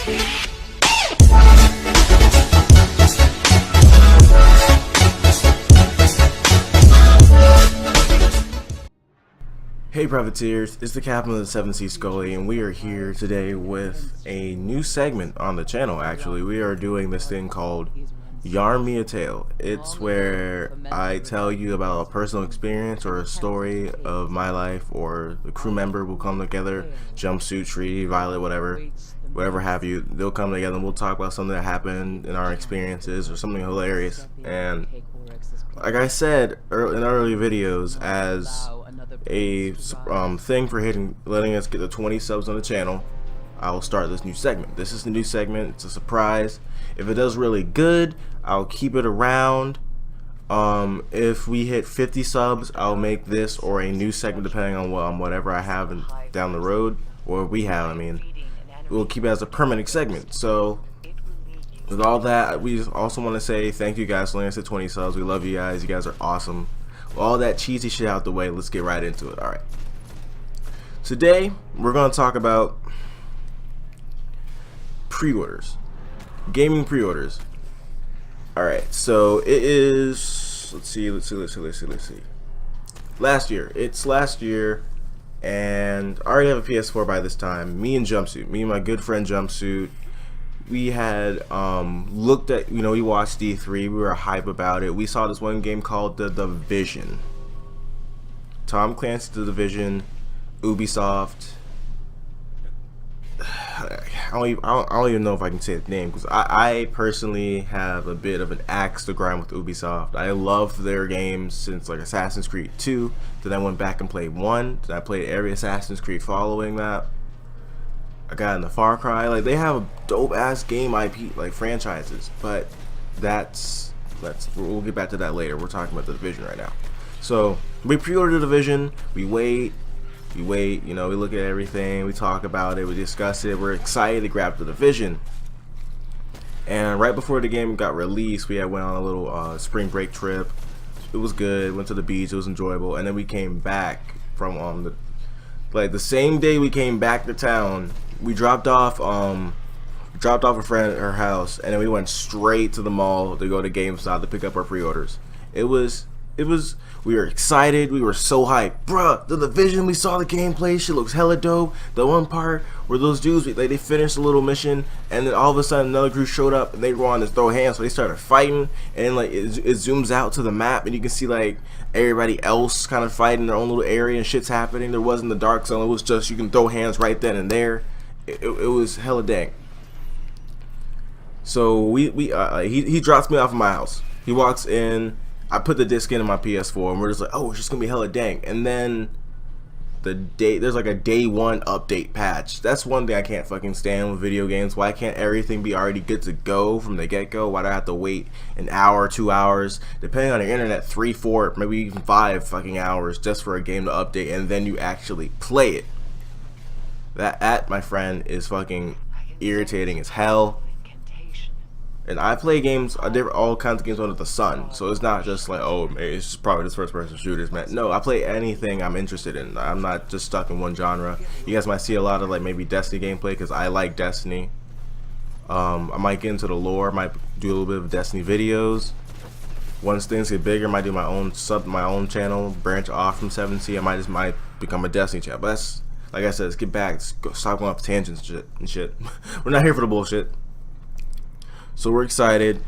Hey Privateers, it's the Captain of the 7 Seas SKULLY, and we are here today with a new segment on the channel. Actually, we are doing this thing called Yarn Me a Tale. It's where I tell you about a personal experience or a story of my life, or the crew member will come together, jumpsuit, tree, violet, whatever have you. They'll come together and we'll talk about something that happened in our experiences or something hilarious. And like I said in early videos, as a thing for letting us get the 20 subs on the channel, I'll start this new segment. This is the new segment. It's a surprise. If it does really good, I'll keep it around. If we hit 50 subs, I'll make this or a new segment depending on whatever I have down the road, or we have. I mean, we'll keep it as a permanent segment. So with all that, we also want to say thank you guys for letting us hit 20 subs. We love you guys. You guys are awesome. With all that cheesy shit out the way, let's get right into it. Alright. Today, we're going to talk about pre-orders. Gaming pre-orders. Alright, so it is, let's see. Last year. It's last year, and I already have a PS4 by this time. Me and my good friend Jumpsuit, we had looked at, we watched D3, we were hype about it. We saw this one game called The Division. Tom Clancy's The Division, Ubisoft. I don't even know if I can say the name, because I personally have a bit of an axe to grind with Ubisoft. I loved their games since like Assassin's Creed 2. Then I went back and played 1. Then I played every Assassin's Creed following that. I got into Far Cry. Like, they have a dope ass game IP, like franchises, but we'll get back to that later. We're talking about The Division right now. So we pre-ordered The Division. We wait, we look at everything, we talk about it, we discuss it. We're excited to grab The Division. And right before the game got released, we went on a little spring break trip. It was good. Went to the beach. It was enjoyable. And then we came back from the same day we came back to town. We dropped off a friend at her house, and then we went straight to the mall to go to GameStop to pick up our pre-orders. We were excited. We were so hyped. Bruh, The Division, we saw the gameplay. Shit looks hella dope. The one part where those dudes, they finished a little mission, and then all of a sudden another group showed up, and they were on to throw hands, so they started fighting, and then like it zooms out to the map, and you can see like everybody else kind of fighting in their own little area, and shit's happening. There wasn't the dark zone. It was just you can throw hands right then and there. It was hella dang. So he drops me off of my house. He walks in. I put the disc in my PS4, and we're just like, oh, it's just gonna be hella dang. And then there's like a day 1 update patch. That's one thing I can't fucking stand with video games. Why can't everything be already good to go from the get-go? Why do I have to wait an hour, 2 hours, depending on the internet, 3, 4, maybe even 5 fucking hours just for a game to update, and then you actually play it? That, my friend, is fucking irritating as hell. And I play games, all kinds of games under the sun. So it's not just like, oh, man, it's just probably just first-person shooters, man. No, I play anything I'm interested in. I'm not just stuck in one genre. You guys might see a lot of like maybe Destiny gameplay, because I like Destiny. I might get into the lore. Might do a little bit of Destiny videos. Once things get bigger, I might do my own channel, branch off from 7C. I might become a Destiny channel. But that's, like I said, let's get back. Stop going off tangents and shit. We're not here for the bullshit. So we're excited.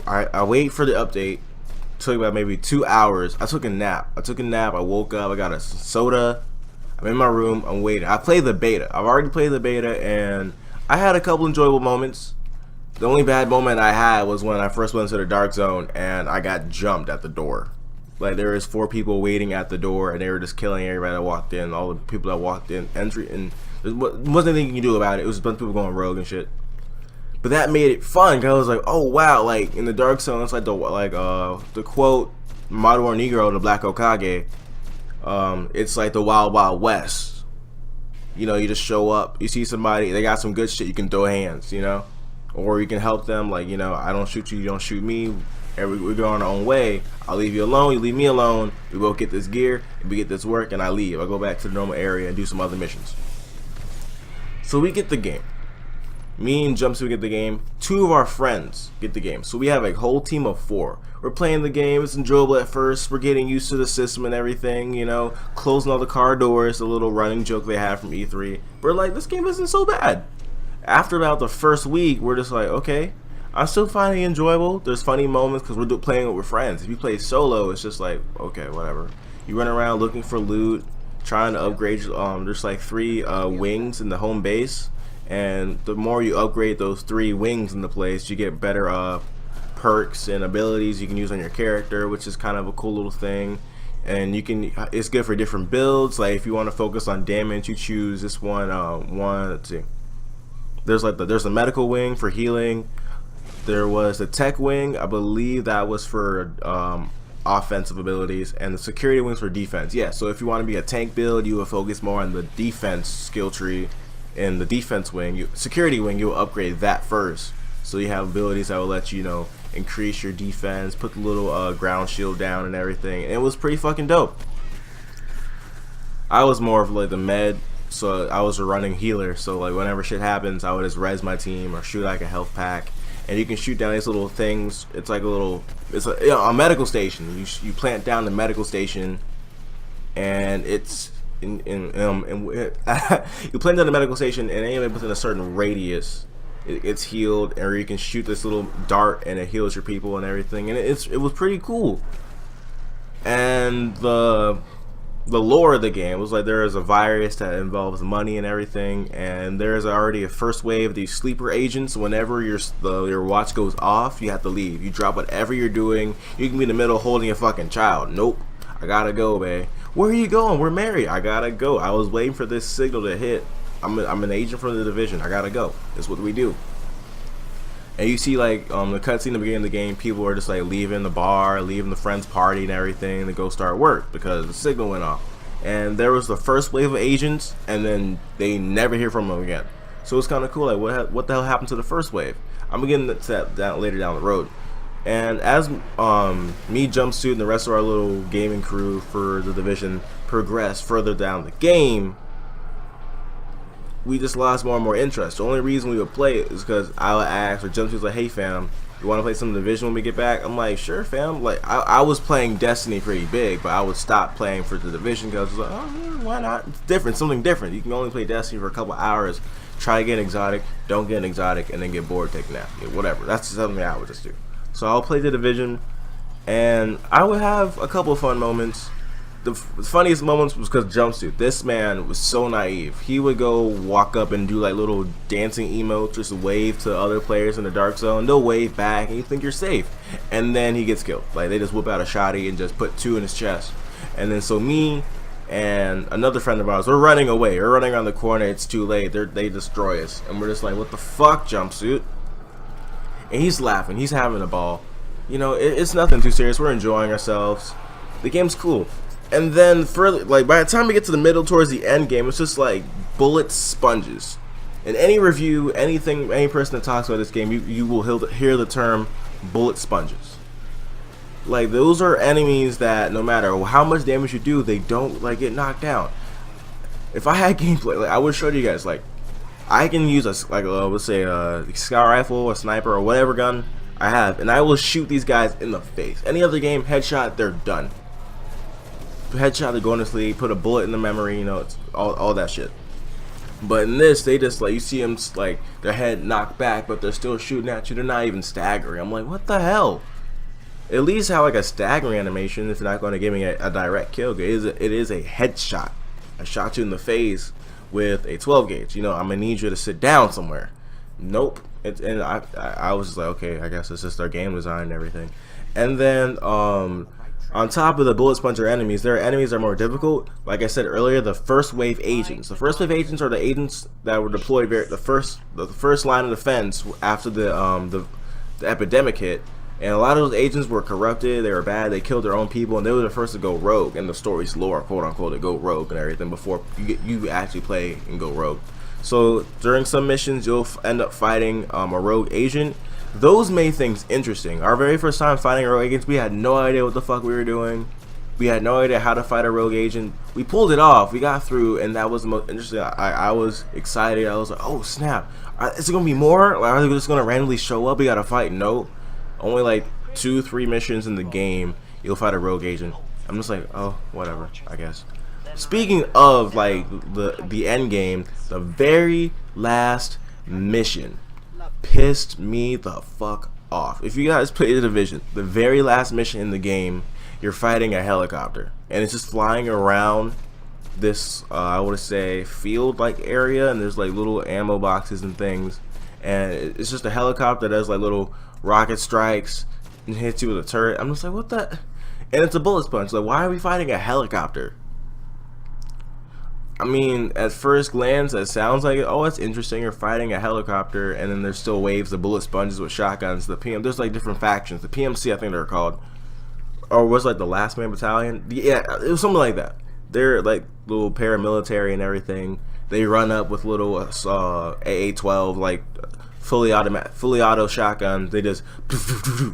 I wait for the update. Took about maybe 2 hours. I took a nap. I woke up. I got a soda. I'm in my room. I'm waiting. I played the beta. I've already played the beta, and I had a couple enjoyable moments. The only bad moment I had was when I first went into the dark zone and I got jumped at the door. Like, there was 4 people waiting at the door, and they were just killing everybody that walked in. All the people that walked in, and there wasn't anything you can do about it. It was a bunch of people going rogue and shit. But that made it fun, cause I was like, oh wow, like in the dark zone, it's like the quote Maru Negro, the Black Hokage. It's like the Wild Wild West. You just show up, you see somebody, they got some good shit, you can throw hands, or you can help them. Like, I don't shoot you, you don't shoot me. We go on our own way. I'll leave you alone, you leave me alone. We both get this gear, we get this work, and I leave. I go back to the normal area and do some other missions. So we get the game. Me and Jumpsuit get the game. 2 of our friends get the game. So we have a whole team of 4. We're playing the game. It's enjoyable at first. We're getting used to the system and everything, you know, closing all the car doors, the little running joke they have from E3. We're like, this game isn't so bad. After about the first week, we're just like, okay, I'm still finding it enjoyable. There's funny moments because we're playing it with friends. If you play solo, it's just like, okay, whatever. You run around looking for loot, trying to upgrade. There's like 3 wings in the home base. And the more you upgrade those 3 wings in the place, you get better perks and abilities you can use on your character, which is kind of a cool little thing. And you can, it's good for different builds. Like if you want to focus on damage, you choose this one. Let's see. There's a medical wing for healing. There was the tech wing. I believe that was for offensive abilities, and the security wings for defense. Yeah. So if you want to be a tank build, you will focus more on the defense skill tree. In the defense wing, security wing, you'll upgrade that first. So you have abilities that will let you, know, increase your defense, put the little ground shield down and everything. And it was pretty fucking dope. I was more of like the med, so I was a running healer. So like whenever shit happens, I would just res my team or shoot like a health pack. And you can shoot down these little things. It's like it's a medical station. You plant down the medical station, and it's you plant down the medical station, and anyway within a certain radius, it's healed, or you can shoot this little dart and it heals your people and everything, and it was pretty cool. And the lore of the game was like there is a virus that involves money and everything, and there's already a first wave of these sleeper agents. Whenever your watch goes off, you have to leave. You drop whatever you're doing. You can be in the middle holding a fucking child. Nope, I gotta go, babe. Where are you going? We're married. I gotta go. I was waiting for this signal to hit. I'm an agent from the division. I gotta go. That's what we do. And you see like the cutscene at the beginning of the game, people are just like leaving the bar, leaving the friends party and everything to go start work because the signal went off. And there was the first wave of agents, and then they never hear from them again. So it's kind of cool. Like what the hell happened to the first wave? I'm gonna get into that later down the road. And as me, Jumpsuit, and the rest of our little gaming crew for the division progressed further down the game, we just lost more and more interest. The only reason we would play it is because I would ask, or Jumpsuit's like, hey fam, you want to play some division when we get back? I'm like, sure fam. Like I was playing Destiny pretty big, but I would stop playing for the division because I was like, oh, why not? It's different, something different. You can only play Destiny for a couple hours, try to get an exotic, don't get an exotic, and then get bored, take a nap. Yeah, whatever. That's something I would just do. So I'll play the division, and I would have a couple of fun moments. The funniest moments was because Jumpsuit, this man was so naive. He would go walk up and do like little dancing emotes, just wave to other players in the dark zone. They'll wave back, and you think you're safe, and then he gets killed. Like they just whip out a shotty and just put 2 in his chest. And then so me and another friend of ours, we're running away. We're running around the corner. It's too late. They destroy us, and we're just like, what the fuck, Jumpsuit? And he's laughing. He's having a ball. You know, it's nothing too serious. We're enjoying ourselves. The game's cool. And then further, like by the time we get to the middle towards the end game, it's just like bullet sponges. In any review, anything, any person that talks about this game, you will hear the term bullet sponges. Like those are enemies that no matter how much damage you do, they don't like get knocked down. If I had gameplay, like I would show you guys, like I can use let's say a scout rifle, a sniper, or whatever gun I have, and I will shoot these guys in the face. Any other game, headshot, they're done. Headshot, they're going to sleep. Put a bullet in the memory, you know, it's all that shit. But in this, they just like you see them like their head knocked back, but they're still shooting at you. They're not even staggering. I'm like, what the hell? At least have like a staggering animation if you're not going to give me a direct kill. It is a headshot. I shot you in the face with a 12 gauge. You know, I'm gonna need you to sit down somewhere. Nope. And I was just like, okay, I guess it's just their game design and everything. And then on top of the bullet sponger enemies, there are enemies that are more difficult. Like I said earlier, the first wave agents. The first wave agents are the agents that were deployed the first line of defense after the epidemic hit. And a lot of those agents were corrupted, they were bad, they killed their own people, and they were the first to go rogue in the story's lore, quote unquote, to go rogue and everything before you actually play and go rogue. So during some missions, you'll end up fighting a rogue agent. Those made things interesting. Our very first time fighting rogue agents, we had no idea what the fuck we were doing. We had no idea how to fight a rogue agent. we pulled it off. We got through, and that was the most interesting. I was excited. I was like, oh snap, is it gonna be more? Like, are they just gonna randomly show up? We gotta fight? No, only like 2-3 missions in the game you'll fight a rogue agent. I'm just like, oh, whatever, I guess. Speaking of like the end game, the very last mission pissed me the fuck off. If you guys play the Division, the very last mission in the game, you're fighting a helicopter, and it's just flying around this I would say field like area, and there's like little ammo boxes and things, and it's just a helicopter that does like little rocket strikes and hits you with a turret. I'm just like, what the? And it's a bullet sponge. Like, why are we fighting a helicopter? I mean, at first glance, it sounds like, oh, it's interesting. You're fighting a helicopter, and then there's still waves of bullet sponges with shotguns. The PM, there's like different factions. The PMC, I think they're called, or was like the Last Man Battalion. Yeah, it was something like that. They're like little paramilitary and everything. They run up with little AA-12, like fully auto shotguns. They just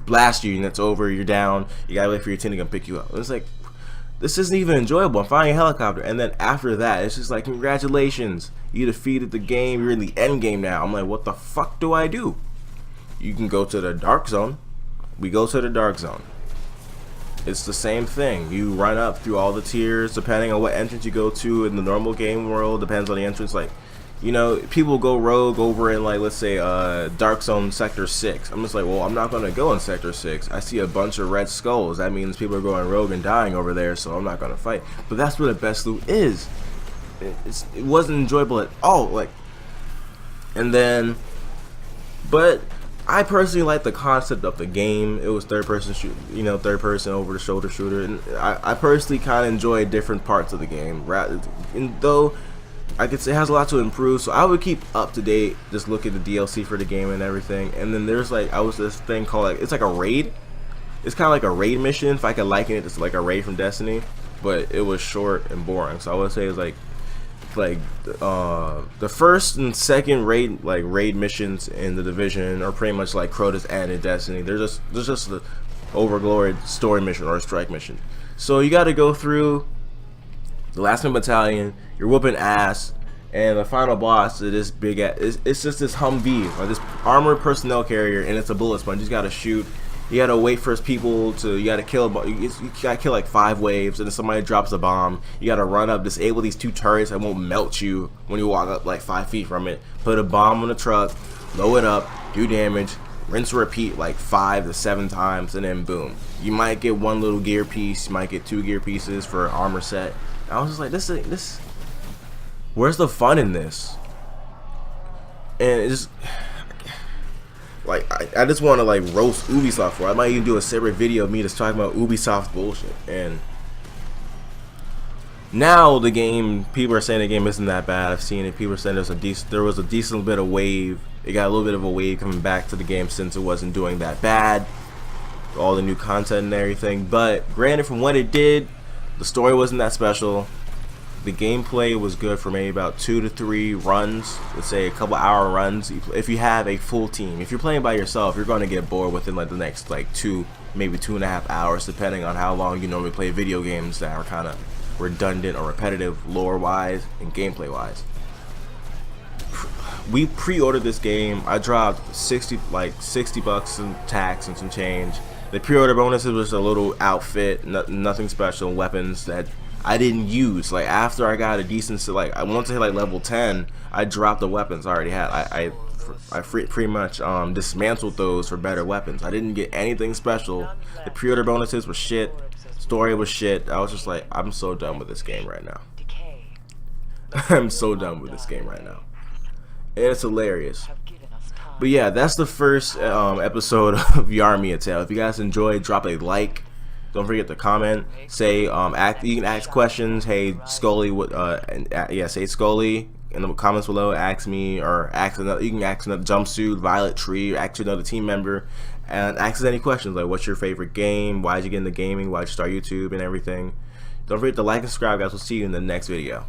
blast you, and it's over. You're down. You gotta wait for your team to come pick you up. It's like, this isn't even enjoyable. I'm flying a helicopter, and then after that, it's just like, congratulations, you defeated the game. You're in the end game now. I'm like, what the fuck do I do? You can go to the dark zone. We go to the dark zone. It's the same thing. You run up through all the tiers, depending on what entrance you go to in the normal game world. Depends on the entrance. Like, you know, people go rogue over in, like, let's say dark zone sector 6. I'm just like, well, I'm not gonna go in sector 6. I see a bunch of red skulls. That means people are going rogue and dying over there, so I'm not gonna fight. But that's where the best loot is. It wasn't enjoyable at all. Like, and then, but I personally like the concept of the game. It was third person shoot, you know, third person over the shoulder shooter, and I personally kind of enjoy different parts of the game. And though I could say it has a lot to improve, so I would keep up to date, just look at the DLC for the game and everything. And then there's like, this thing called, like, it's like a raid. It's kind of like a raid mission. If I could liken it, it's like a raid from Destiny, but it was short and boring. So I would say it's like the first and second raid missions in the Division are pretty much like Crota's end in Destiny. There's just the overgloried story mission or a strike mission. So you got to go through the Last Man Battalion. You're whooping ass, and the final boss is this big ass. It's just this Humvee or this armored personnel carrier, and it's a bullet sponge. You just gotta shoot. You gotta wait for people to. You gotta kill. You gotta kill like 5 waves, and then somebody drops a bomb. You gotta run up, disable these 2 turrets that won't melt you when you walk up like 5 feet from it. Put a bomb on the truck, blow it up, do damage, rinse and repeat like 5 to 7 times, and then boom. You might get 1 little gear piece. You might get 2 gear pieces for an armor set. I was just like, this. Where's the fun in this? And it's just like, I just want to like roast Ubisoft for it. I might even do a separate video of me just talking about Ubisoft's bullshit. And now the game, people are saying the game isn't that bad. I've seen it. People are saying there was a decent bit of wave. It got a little bit of a wave coming back to the game since it wasn't doing that bad. All the new content and everything. But granted, from what it did, the story wasn't that special. The gameplay was good for maybe about 2 to 3 runs, let's say a couple hour runs. If you have a full team, if you're playing by yourself, you're going to get bored within like the next like 2, maybe 2.5 hours, depending on how long you normally play video games that are kind of redundant or repetitive lore wise and gameplay wise. We pre-ordered this game. I dropped 60 bucks in tax and some change. The pre-order bonuses was a little outfit, nothing special, weapons that I didn't use. Like, after I got a decent, like, I wanted to hit like level 10, I dropped the weapons I already had. I pretty much dismantled those for better weapons. I didn't get anything special. The pre-order bonuses were shit. Story was shit. I was just like, I'm so done with this game right now. I'm so done with this game right now. And it's hilarious. But yeah, that's the first episode of Yarmia Tale. If you guys enjoyed, drop a like. Don't forget to comment. Say, you can ask questions. Hey, Skully, say Skully in the comments below. Ask me, or ask another. You can ask another Jumpsuit, Violet Tree, or ask another team member, and ask us any questions like, what's your favorite game? Why'd you get into gaming? Why'd you start YouTube and everything? Don't forget to like and subscribe, guys. We'll see you in the next video.